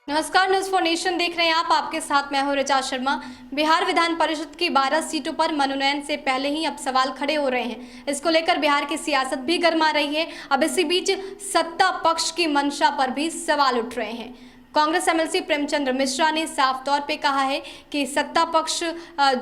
नमस्कार, news for nation देख रहे हैं आप। आपके साथ मैं हूं ऋचा शर्मा। बिहार विधान परिषद की 12 सीटों पर मनोनयन से पहले ही अब सवाल खड़े हो रहे हैं। इसको लेकर बिहार की सियासत भी गर्मा रही है। अब इसी बीच सत्ता पक्ष की मंशा पर भी सवाल उठ रहे हैं। कांग्रेस एमएलसी प्रेमचंद मिश्रा ने साफ तौर पे कहा है कि सत्ता पक्ष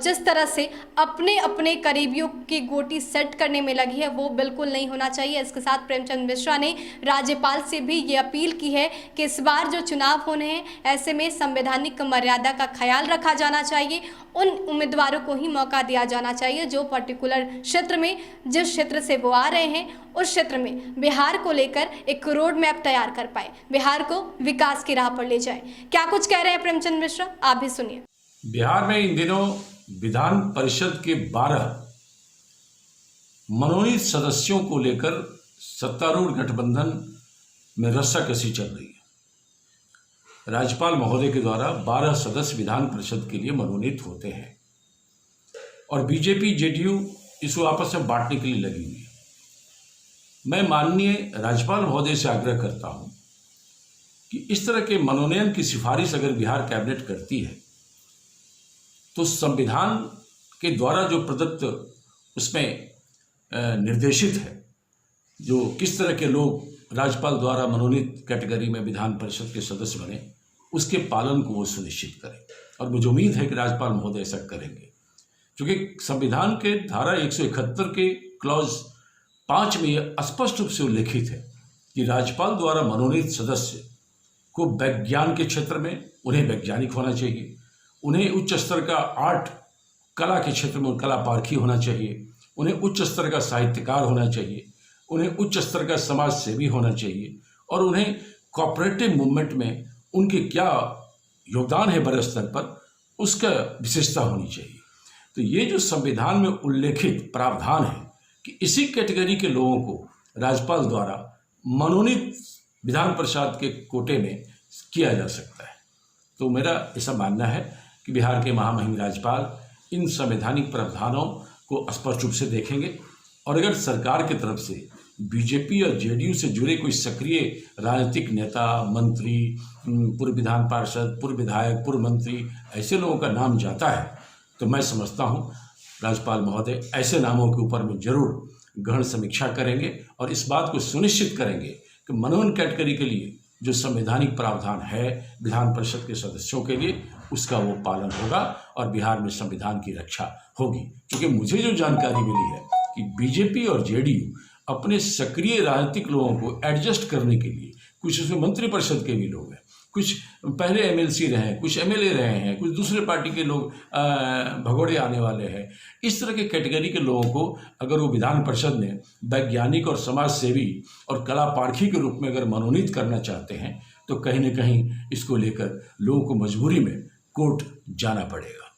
जिस तरह से अपने अपने करीबियों की गोटी सेट करने में लगी है वो बिल्कुल नहीं होना चाहिए। इसके साथ प्रेमचंद मिश्रा ने राज्यपाल से भी ये अपील की है कि इस बार जो चुनाव होने हैं ऐसे में संवैधानिक मर्यादा का ख्याल रखा जाना चाहिए। उन उम्मीदवारों को ही मौका दिया जाना चाहिए जो पर्टिकुलर क्षेत्र में, जिस क्षेत्र से वो आ रहे हैं उस क्षेत्र में बिहार को लेकर एक रोड मैप तैयार कर पाए, बिहार को विकास की राह पर ले जाए। क्या कुछ कह रहे हैं प्रेमचंद मिश्रा, आप भी सुनिए। बिहार में इन दिनों विधान परिषद के 12 मनोनीत सदस्यों को लेकर सत्तारूढ़ गठबंधन में रस्साकसी चल रही है। राज्यपाल महोदय के द्वारा 12 सदस्य विधान परिषद के लिए मनोनीत होते हैं और बीजेपी जेडीयू इसको आपस में बांटने के लिए लगी हुई है। मैं माननीय राज्यपाल महोदय से आग्रह करता हूं कि इस तरह के मनोनयन की सिफारिश अगर बिहार कैबिनेट करती है तो संविधान के द्वारा जो प्रदत्त उसमें निर्देशित है, जो किस तरह के लोग राज्यपाल द्वारा मनोनीत कैटेगरी में विधान परिषद के सदस्य बने, उसके पालन को वो सुनिश्चित करें। और मुझे उम्मीद है कि राज्यपाल महोदय ऐसा करेंगे, क्योंकि संविधान के धारा 171 के क्लॉज 5 में यह स्पष्ट रूप से उल्लेखित है कि राज्यपाल द्वारा मनोनीत सदस्य को विज्ञान के क्षेत्र में उन्हें वैज्ञानिक होना चाहिए, उन्हें उच्च स्तर का आर्ट कला के क्षेत्र में कला पारखी होना चाहिए, उन्हें उच्च स्तर का साहित्यकार होना चाहिए, उन्हें उच्च स्तर का समाज सेवी होना चाहिए और उन्हें कोऑपरेटिव मूवमेंट में उनके क्या योगदान है बड़े स्तर पर उसका विशेषता होनी चाहिए। तो ये जो संविधान में उल्लेखित प्रावधान है कि इसी कैटेगरी के लोगों को राज्यपाल द्वारा मनोनीत विधान परिषद के कोटे में किया जा सकता है। तो मेरा ऐसा मानना है कि बिहार के महामहिम राज्यपाल इन संवैधानिक प्रावधानों को स्पष्ट रूप से देखेंगे और अगर सरकार की तरफ से बीजेपी और जेडीयू से जुड़े कोई सक्रिय राजनीतिक नेता, मंत्री, पूर्व विधान पार्षद, पूर्व विधायक, पूर्व मंत्री, ऐसे लोगों का नाम जाता है तो मैं समझता हूँ राज्यपाल महोदय ऐसे नामों के ऊपर में जरूर गहन समीक्षा करेंगे और इस बात को सुनिश्चित करेंगे कि मनोनयन कैटेगरी के लिए जो संवैधानिक प्रावधान है विधान परिषद के सदस्यों के लिए उसका वो पालन होगा और बिहार में संविधान की रक्षा होगी। क्योंकि मुझे जो जानकारी मिली है कि बीजेपी और जेडीयू अपने सक्रिय राजनीतिक लोगों को एडजस्ट करने के लिए, कुछ उसमें मंत्रिपरिषद के भी लोग हैं, कुछ पहले एमएलसी रहे हैं, कुछ एमएलए रहे हैं, कुछ दूसरे पार्टी के लोग भगोड़े आने वाले हैं, इस तरह के कैटेगरी के लोगों को अगर वो विधान परिषद में वैज्ञानिक और समाज सेवी और कला पारखी के रूप में अगर मनोनीत करना चाहते हैं तो कहीं न कहीं इसको लेकर लोगों को मजबूरी में कोर्ट जाना पड़ेगा।